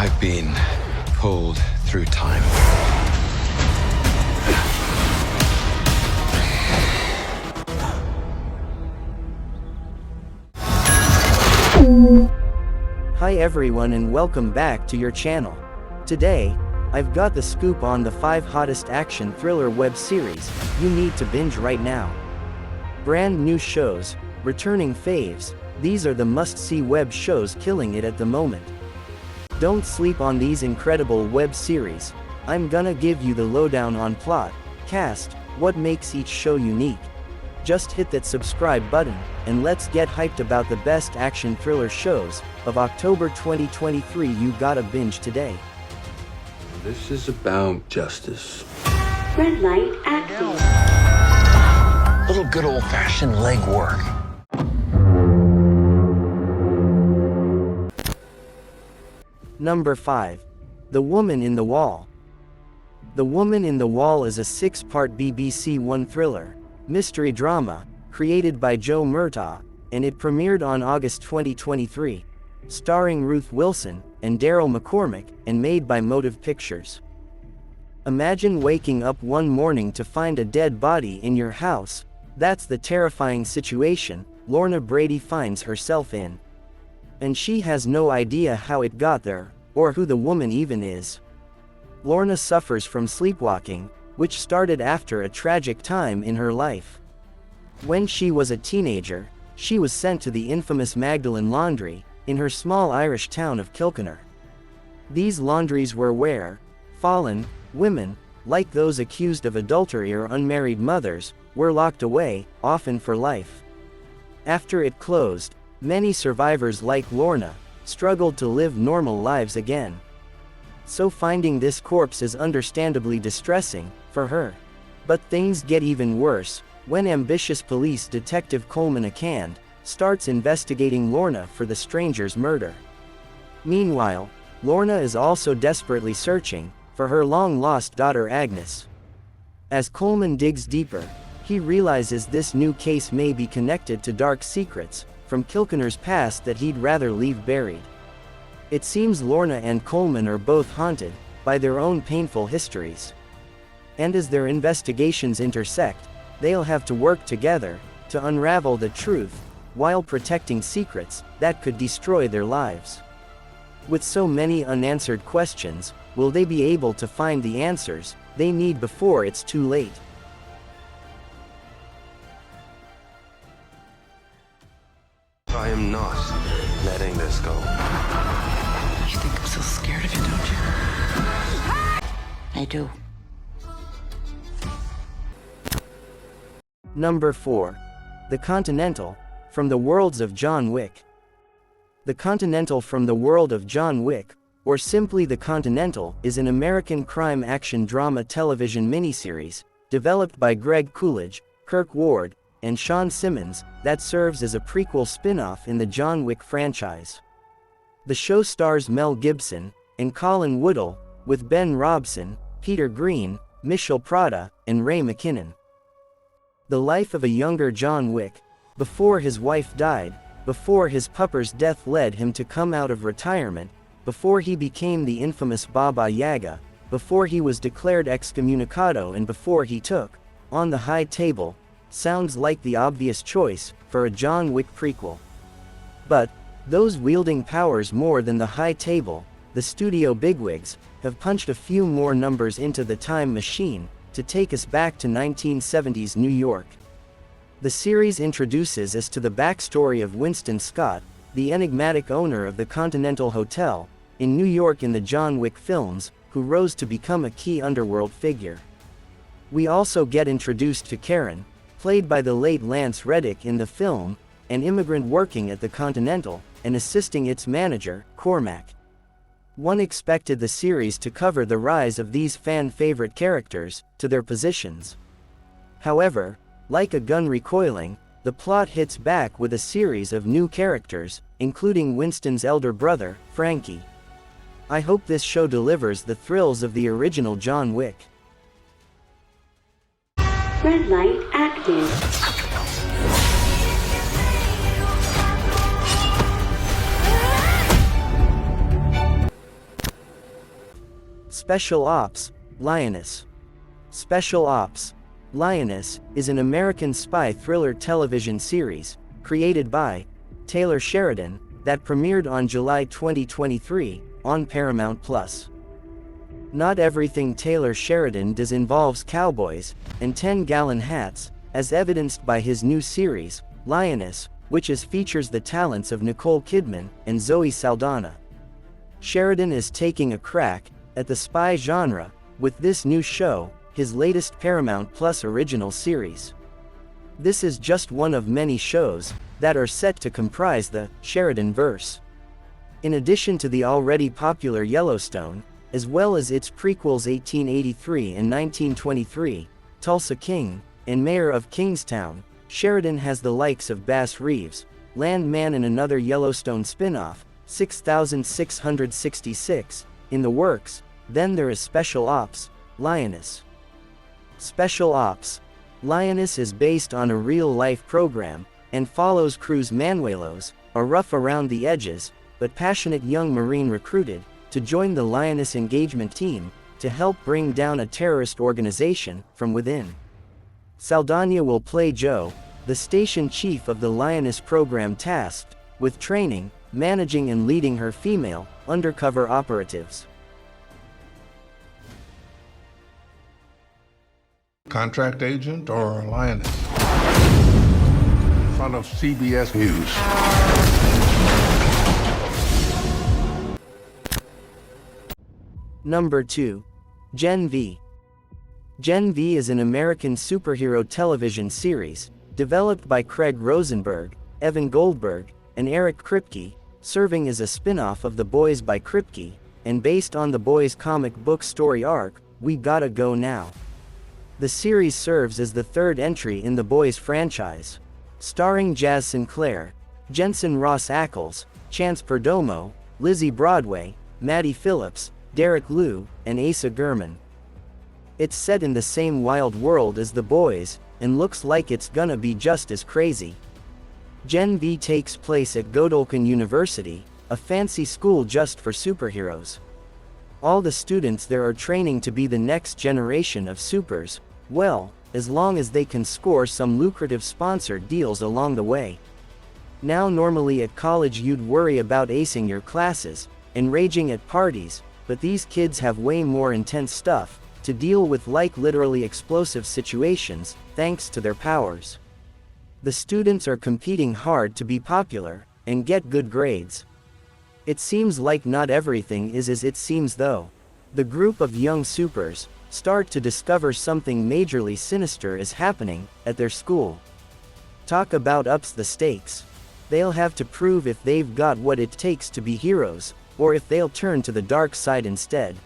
I've been pulled through time. Hi everyone and welcome back to your channel. Today, I've got the scoop on the 5 hottest action thriller web series you need to binge right now. Brand new shows, returning faves, these are the must-see web shows killing it at the moment. Don't sleep on these incredible web series. I'm gonna give you the lowdown on plot, cast, what makes each show unique. Just hit that subscribe button, and let's get hyped about the best action thriller shows of October 2023 you gotta binge today. This is about justice. Red light active. Little good old-fashioned leg work. Number 5. The Woman in the Wall. The Woman in the Wall is a 6-part BBC One thriller, mystery drama, created by Joe Murtaugh, and it premiered on August 2023, starring Ruth Wilson and Daryl McCormick, and made by Motive Pictures. Imagine waking up one morning to find a dead body in your house. That's the terrifying situation Lorna Brady finds herself in. And she has no idea how it got there, or who the woman even is. Lorna suffers from sleepwalking, which started after a tragic time in her life. When she was a teenager, she was sent to the infamous Magdalen Laundry, in her small Irish town of Kilkenner. These laundries were where fallen women, like those accused of adultery or unmarried mothers, were locked away, often for life. After it closed, many survivors like Lorna struggled to live normal lives again. So finding this corpse is understandably distressing for her. But things get even worse when ambitious police detective Coleman Acand starts investigating Lorna for the stranger's murder. Meanwhile, Lorna is also desperately searching for her long-lost daughter Agnes. As Coleman digs deeper, he realizes this new case may be connected to dark secrets from Kilkenner's past that he'd rather leave buried. It seems Lorna and Coleman are both haunted by their own painful histories. And as their investigations intersect, they'll have to work together to unravel the truth while protecting secrets that could destroy their lives. With so many unanswered questions, will they be able to find the answers they need before it's too late? I am not letting this go. You think I'm so scared of you, don't you? I do. Number 4. The Continental, from the worlds of John Wick. The Continental from the world of John Wick, or simply The Continental, is an American crime action drama television miniseries, developed by Greg Coolidge, Kirk Ward, and Sean Simmons, that serves as a prequel spin-off in the John Wick franchise. The show stars Mel Gibson and Colin Woodall, with Ben Robson, Peter Green, Michelle Prada, and Ray McKinnon. The life of a younger John Wick, before his wife died, before his pupper's death led him to come out of retirement, before he became the infamous Baba Yaga, before he was declared excommunicado, and before he took on the high table, sounds like the obvious choice for a John Wick prequel. But those wielding powers more than the high table, the studio bigwigs, have punched a few more numbers into the time machine to take us back to 1970s New York. The series introduces us to the backstory of Winston Scott, the enigmatic owner of the Continental Hotel in New York in the John Wick films, who rose to become a key underworld figure. We also get introduced to Karen, played by the late Lance Reddick in the film, an immigrant working at the Continental and assisting its manager, Cormac. One expected the series to cover the rise of these fan-favorite characters to their positions. However, like a gun recoiling, the plot hits back with a series of new characters, including Winston's elder brother, Frankie. I hope this show delivers the thrills of the original John Wick. Red light active. Special Ops, Lioness. Special Ops, Lioness is an American spy thriller television series, created by Taylor Sheridan, that premiered on July 2023, on Paramount+. Not everything Taylor Sheridan does involves cowboys and 10-gallon hats, as evidenced by his new series, Lioness, which features the talents of Nicole Kidman and Zoe Saldana. Sheridan is taking a crack at the spy genre with this new show, his latest Paramount+ original series. This is just one of many shows that are set to comprise the Sheridan-verse. In addition to the already popular Yellowstone, as well as its prequels 1883 and 1923, Tulsa King, and Mayor of Kingstown, Sheridan has the likes of Bass Reeves, Landman, and another Yellowstone spin-off, 6666, in the works. Then there is Special Ops, Lioness. Special Ops, Lioness is based on a real-life program, and follows Cruz Manuelos, a rough-around-the-edges, but passionate young Marine recruited to join the Lioness engagement team to help bring down a terrorist organization from within. Saldana will play Joe, the station chief of the Lioness program tasked with training, managing and leading her female undercover operatives. Contract agent or a lioness? In front of CBS News. Number 2. Gen V. Gen V is an American superhero television series, developed by Craig Rosenberg, Evan Goldberg, and Eric Kripke, serving as a spin-off of The Boys by Kripke, and based on The Boys comic book story arc, We Gotta Go Now. The series serves as the third entry in The Boys franchise. Starring Jazz Sinclair, Jensen Ross Ackles, Chance Perdomo, Lizzie Broadway, Maddie Phillips, Derek Liu, and Asa Gurman. It's set in the same wild world as The Boys, and looks like it's gonna be just as crazy. Gen V takes place at Godolphin University, a fancy school just for superheroes. All the students there are training to be the next generation of supers, well, as long as they can score some lucrative sponsored deals along the way. Now normally at college you'd worry about acing your classes, and raging at parties, but these kids have way more intense stuff to deal with, like literally explosive situations, thanks to their powers. The students are competing hard to be popular, and get good grades. It seems like not everything is as it seems though. The group of young supers start to discover something majorly sinister is happening at their school. Talk about ups the stakes. They'll have to prove if they've got what it takes to be heroes, or if they'll turn to the dark side instead.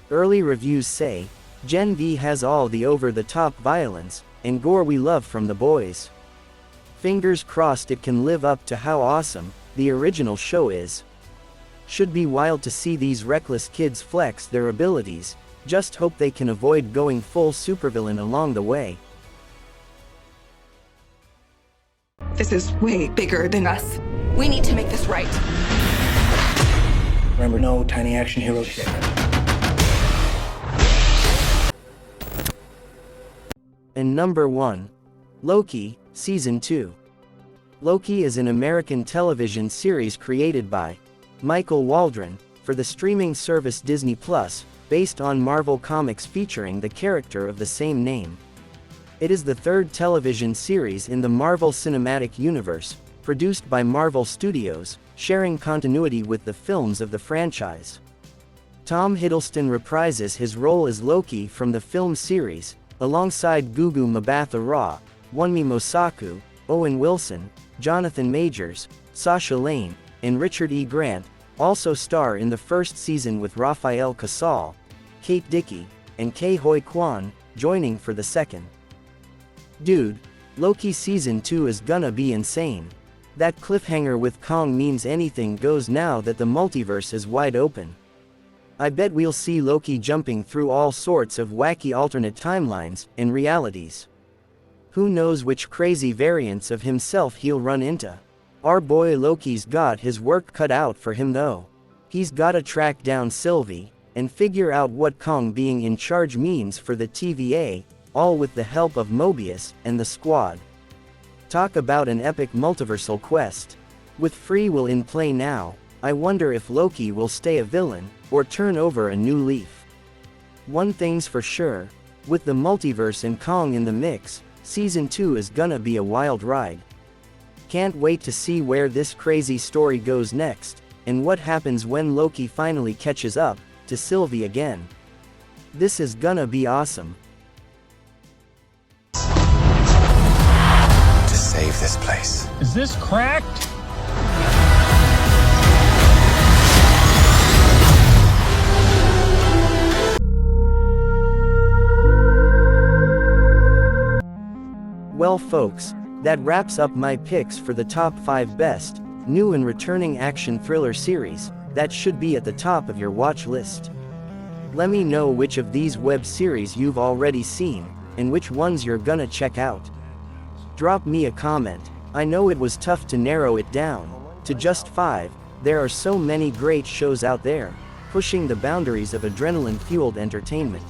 Early reviews say, Gen V has all the over-the-top violence and gore we love from The Boys. Fingers crossed it can live up to how awesome the original show is. Should be wild to see these reckless kids flex their abilities, just hope they can avoid going full supervillain along the way. This is way bigger than us. We need to make this right. Remember, no tiny action hero shit. And number 1. Loki, Season 2. Loki is an American television series created by Michael Waldron for the streaming service Disney+, based on Marvel Comics featuring the character of the same name. It is the third television series in the Marvel Cinematic Universe, produced by Marvel Studios, sharing continuity with the films of the franchise. Tom Hiddleston reprises his role as Loki from the film series, alongside Gugu Mbatha-Raw, Wunmi Mosaku, Owen Wilson, Jonathan Majors, Sasha Lane, and Richard E. Grant, also star in the first season with Rafael Casal, Kate Dickie, and Ke Huy Quan, joining for the second. Dude, Loki Season 2 is gonna be insane. That cliffhanger with Kong means anything goes now that the multiverse is wide open. I bet we'll see Loki jumping through all sorts of wacky alternate timelines and realities. Who knows which crazy variants of himself he'll run into. Our boy Loki's got his work cut out for him though. He's gotta track down Sylvie, and figure out what Kong being in charge means for the TVA, all with the help of Mobius and the squad. Talk about an epic multiversal quest. With free will in play now, I wonder if Loki will stay a villain, or turn over a new leaf. One thing's for sure, with the multiverse and Kong in the mix, Season 2 is gonna be a wild ride. Can't wait to see where this crazy story goes next, and what happens when Loki finally catches up to Sylvie again. This is gonna be awesome. To save this place. Is this cracked? Well folks, that wraps up my picks for the top 5 best, new and returning action thriller series, that should be at the top of your watch list. Let me know which of these web series you've already seen, and which ones you're gonna check out. Drop me a comment. I know it was tough to narrow it down to just 5, there are so many great shows out there, pushing the boundaries of adrenaline-fueled entertainment.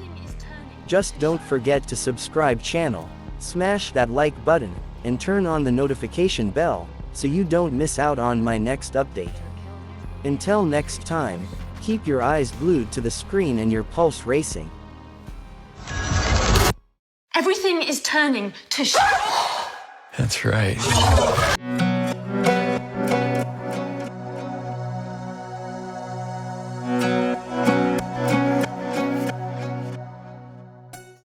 Just don't forget to subscribe channel, smash that like button, and turn on the notification bell, so you don't miss out on my next update. Until next time, keep your eyes glued to the screen and your pulse racing. Everything is turning to That's right.